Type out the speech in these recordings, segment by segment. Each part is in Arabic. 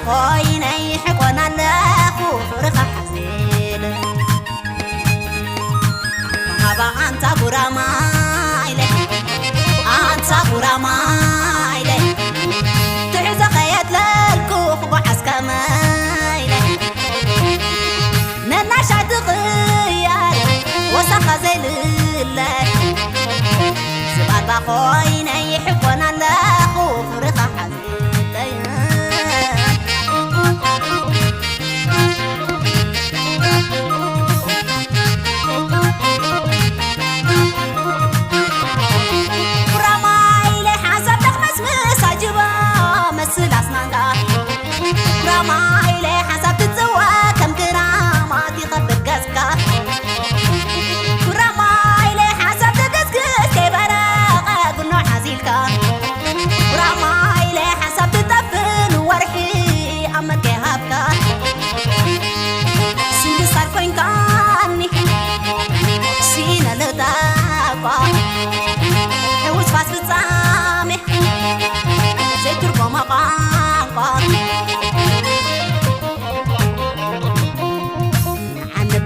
خويني حقنا لاخو فرخ حزين هبا أنت غراما إلي أنت غراما إلي تعز خيات للكوخ وعسكما إلي نناشا تغير وسخ زي لله زباد بخويني حقنا لاخو فرخ حزين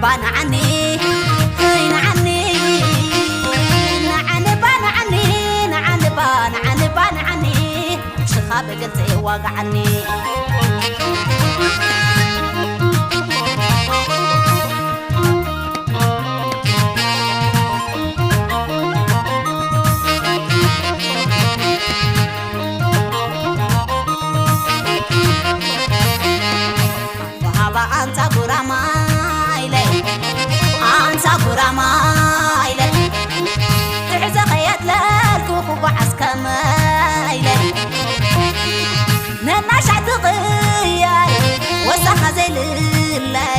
بان عني نعني نعني بان عني نعني بان عني شخاب قلت وقعني وهذا أنت غراما غراما إلي تعز خيات للكوخ وعسكما إلي نناشا تغير وسخ زي لله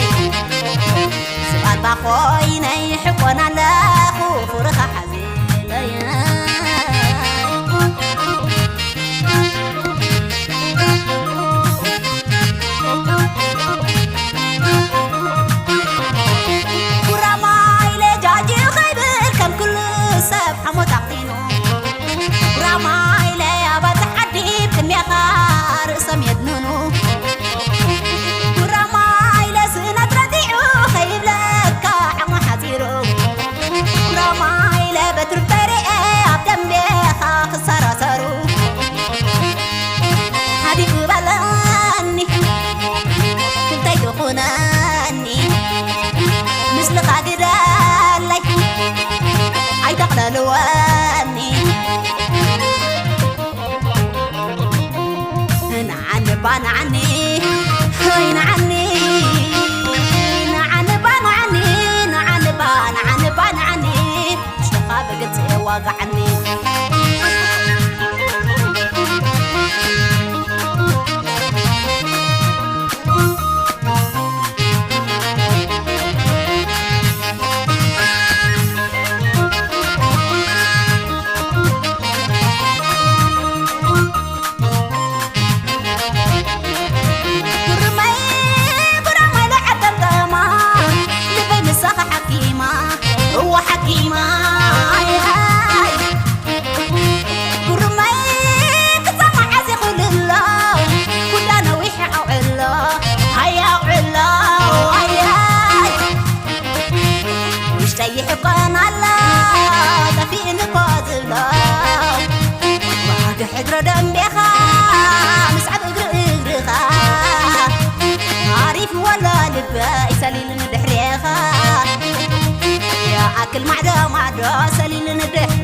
سؤال بخويني حقنا لاخو فرخ حزين لواني نعني بان عني هاي نعني نعني بان عني نعني بان عني شخاب قلت وقعني يحقن الله تفين قاضلا وعد حجر دمبيخا مسعد اقرقرخا عارف ولا لبا يسالي لندحريخا يا اكل معدا سالي لندحريخا